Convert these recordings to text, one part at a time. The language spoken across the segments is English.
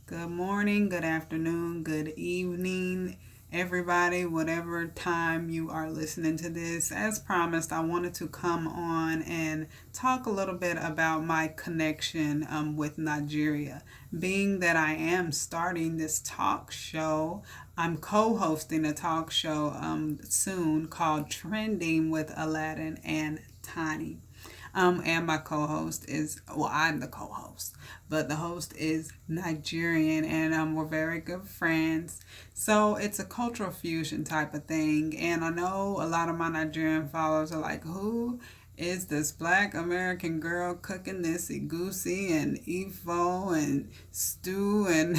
Good morning, good afternoon, good evening, everybody, whatever time you are listening to this. As promised, I wanted to come on and talk a little bit about my connection with Nigeria. Being that I am starting this talk show, I'm co hosting a talk show soon called Trending with Aladdin and Tani. And my co-host is, well, I'm the co-host, but the host is Nigerian, and we're very good friends. So it's a cultural fusion type of thing. And I know a lot of my Nigerian followers are like, who is this black American girl cooking this egusi and ifo and stew and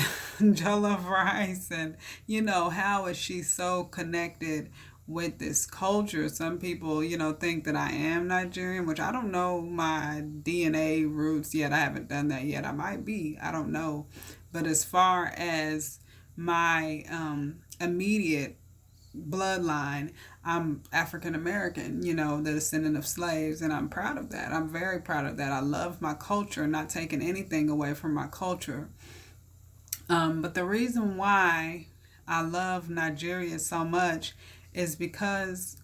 jollof rice? And, how is she so connected with this culture? Some people, think that I am Nigerian, which I don't know my DNA roots yet. I haven't done that yet. I might be. I don't know. But as far as my immediate bloodline, I'm African American, the descendant of slaves, and I'm proud of that. I'm very proud of that. I love my culture, not taking anything away from my culture. But the reason why I love Nigeria so much is because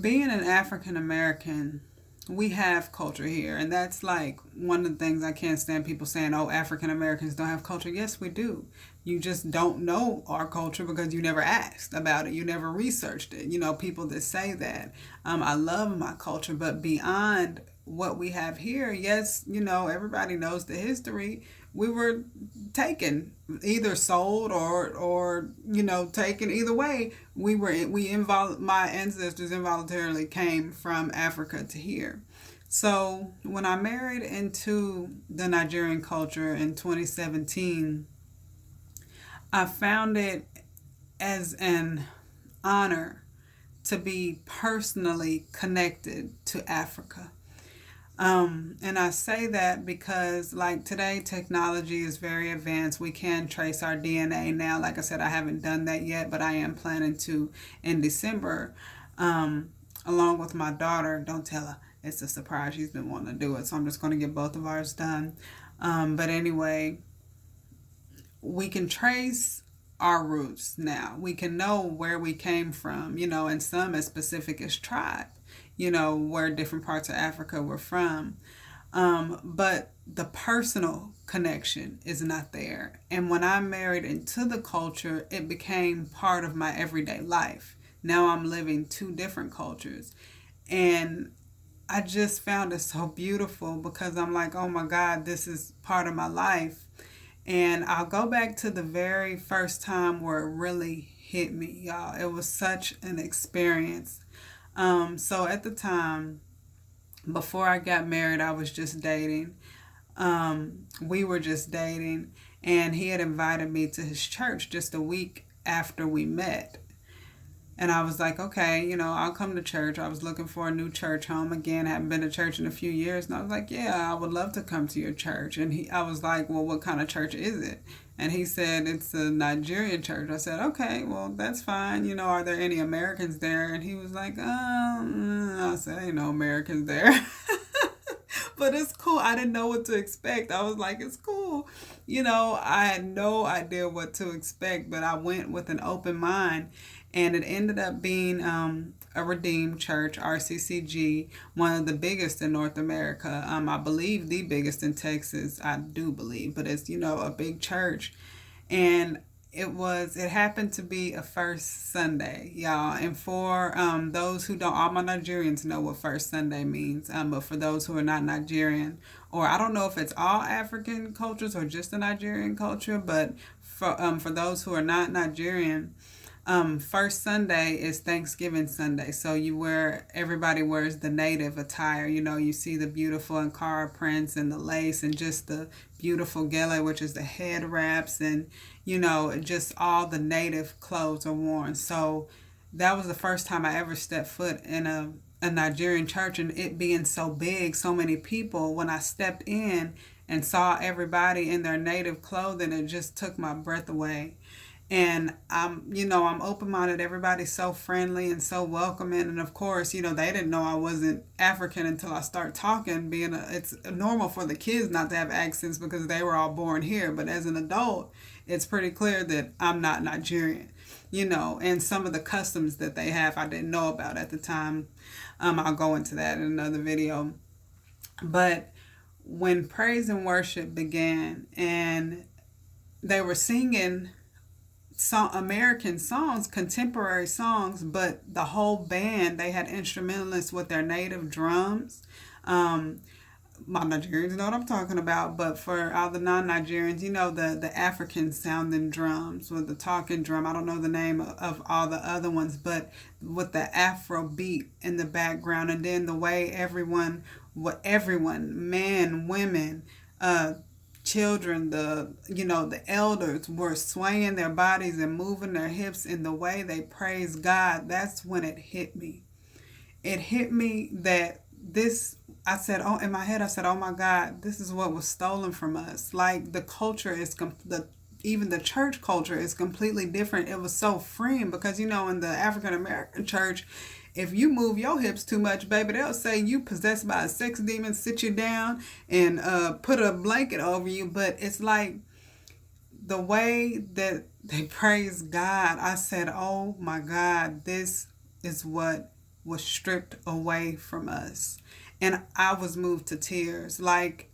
being an African American, we have culture here. And that's like one of the things I can't stand people saying, oh, African Americans don't have culture. Yes, we do. You just don't know our culture because you never asked about it. You never researched it. People that say that. I love my culture, but beyond what we have here, yes, everybody knows the history. We were taken, either sold or taken. Either way, my ancestors involuntarily came from Africa to here. So when I married into the Nigerian culture in 2017, I found it as an honor to be personally connected to Africa. And I say that because, like, today, technology is very advanced. We can trace our DNA now. Like I said, I haven't done that yet, but I am planning to in December, along with my daughter. Don't tell her. It's a surprise. She's been wanting to do it. So I'm just going to get both of ours done. But anyway, we can trace our roots now. We can know where we came from, and some as specific as tribe, where different parts of Africa were from. But the personal connection is not there. And when I married into the culture, it became part of my everyday life. Now I'm living two different cultures. And I just found it so beautiful because I'm like, oh my God, this is part of my life. And I'll go back to the very first time where it really hit me, y'all. It was such an experience. So at the time, before I got married, I was just dating. We were just dating, and he had invited me to his church just a week after we met. And I was like, okay, I'll come to church. I was looking for a new church home again. I haven't been to church in a few years. And I was like, yeah, I would love to come to your church. And I was like, well, what kind of church is it? And he said, it's a Nigerian church. I said, okay, well, that's fine. Are there any Americans there? And he was like, I said, ain't no Americans there. But it's cool. I didn't know what to expect. I was like, it's cool. I had no idea what to expect, but I went with an open mind. And it ended up being a Redeemed Church, RCCG, one of the biggest in North America. I believe the biggest in Texas. I do believe, but it's, a big church. And it happened to be a first Sunday, y'all. And for those who don't, all my Nigerians know what first Sunday means. But for those who are not Nigerian, or I don't know if it's all African cultures or just the Nigerian culture, but for those who are not Nigerian, first Sunday is Thanksgiving Sunday. So everybody wears the native attire. You see the beautiful Ankara prints and the lace and just the beautiful gele, which is the head wraps, and, just all the native clothes are worn. So that was the first time I ever stepped foot in a Nigerian church, and it being so big, so many people, when I stepped in and saw everybody in their native clothing, it just took my breath away. And I'm open-minded. Everybody's so friendly and so welcoming. And of course, they didn't know I wasn't African until I start talking. It's normal for the kids not to have accents because they were all born here. But as an adult, it's pretty clear that I'm not Nigerian. And some of the customs that they have I didn't know about at the time. I'll go into that in another video. But when praise and worship began and they were singing American songs, contemporary songs, but the whole band, they had instrumentalists with their native drums. Um, my Nigerians know what I'm talking about, but for all the non-Nigerians, the African sounding drums with the talking drum. I don't know the name of all the other ones, but with the Afro beat in the background, and then the way everyone, men, women, children, the elders were swaying their bodies and moving their hips in the way they praise God. That's when it hit me. It hit me that this, I said, oh, in my head, I said, oh my God, this is what was stolen from us. Like the culture is, even the church culture is completely different. It was so freeing because, in the African American church, if you move your hips too much, baby, they'll say you possessed by a sex demon, sit you down and put a blanket over you. But it's like the way that they praise God, I said, oh my God, this is what was stripped away from us. And I was moved to tears. Like,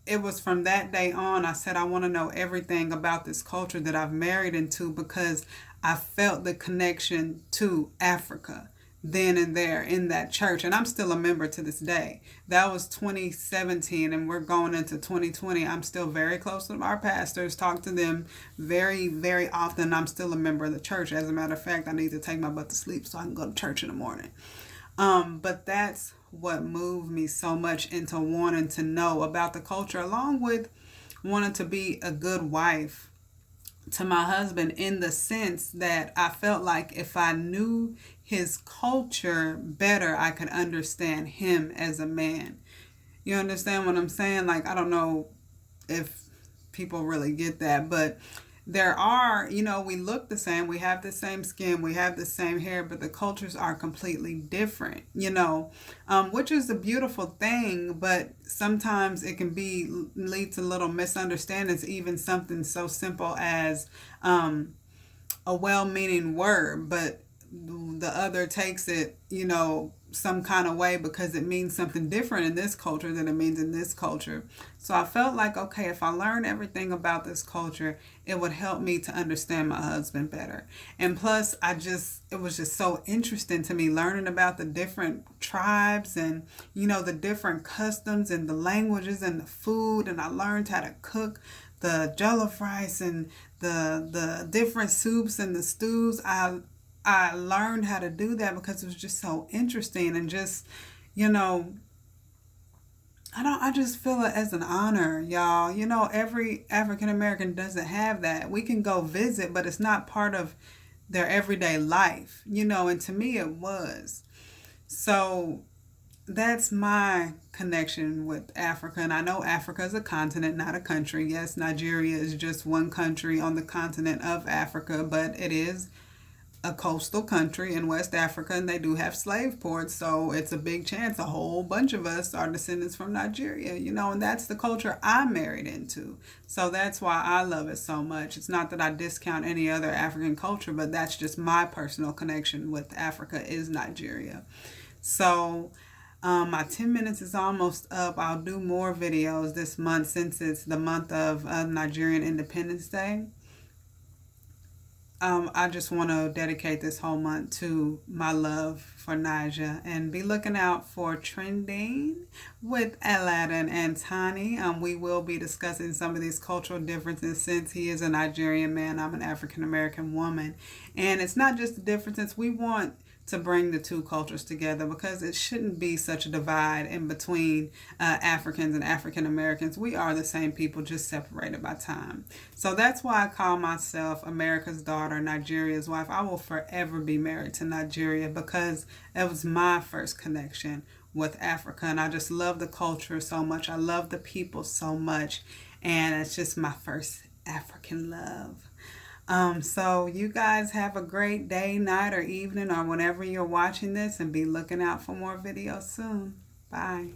it was from that day on, I said, I want to know everything about this culture that I've married into because I felt the connection to Africa then and there in that church. And I'm still a member to this day. That was 2017 and we're going into 2020. I'm still very close to our pastors, talk to them very, very often. I'm still a member of the church. As a matter of fact, I need to take my butt to sleep so I can go to church in the morning. But that's what moved me so much into wanting to know about the culture, along with wanting to be a good wife to my husband, in the sense that I felt like if I knew his culture better, I could understand him as a man. You understand what I'm saying? Like, I don't know if people really get that, but there are, we look the same, we have the same skin, we have the same hair, but the cultures are completely different, which is a beautiful thing, but sometimes it can lead to little misunderstandings, even something so simple as a well-meaning word, but the other takes it, some kind of way because it means something different in this culture than it means in this culture. So I felt like, okay, if I learn everything about this culture, it would help me to understand my husband better. And plus, it was just so interesting to me learning about the different tribes and, the different customs and the languages and the food. And I learned how to cook the jollof rice and the different soups and the stews. I learned how to do that because it was just so interesting and just, I just feel it as an honor, y'all. Every African American doesn't have that. We can go visit, but it's not part of their everyday life, and to me it was. So that's my connection with Africa. And I know Africa is a continent, not a country. Yes, Nigeria is just one country on the continent of Africa, but it is a coastal country in West Africa, and they do have slave ports, so it's a big chance a whole bunch of us are descendants from Nigeria, and that's the culture I married into. So that's why I love it so much. It's not that I discount any other African culture, but that's just my personal connection with Africa is Nigeria. So my 10 minutes is almost up. I'll do more videos this month since it's the month of Nigerian Independence Day. I just want to dedicate this whole month to my love for Naija and be looking out for Trending with Aladdin and Tani. We will be discussing some of these cultural differences since he is a Nigerian man. I'm an African American woman. And it's not just the differences. We want to bring the two cultures together because it shouldn't be such a divide in between Africans and African Americans. We are the same people, just separated by time. So that's why I call myself America's daughter, Nigeria's wife. I will forever be married to Nigeria because it was my first connection with Africa, and I just love the culture so much. I love the people so much, and it's just my first African love. So you guys have a great day, night, or evening, or whenever you're watching this, and be looking out for more videos soon. Bye.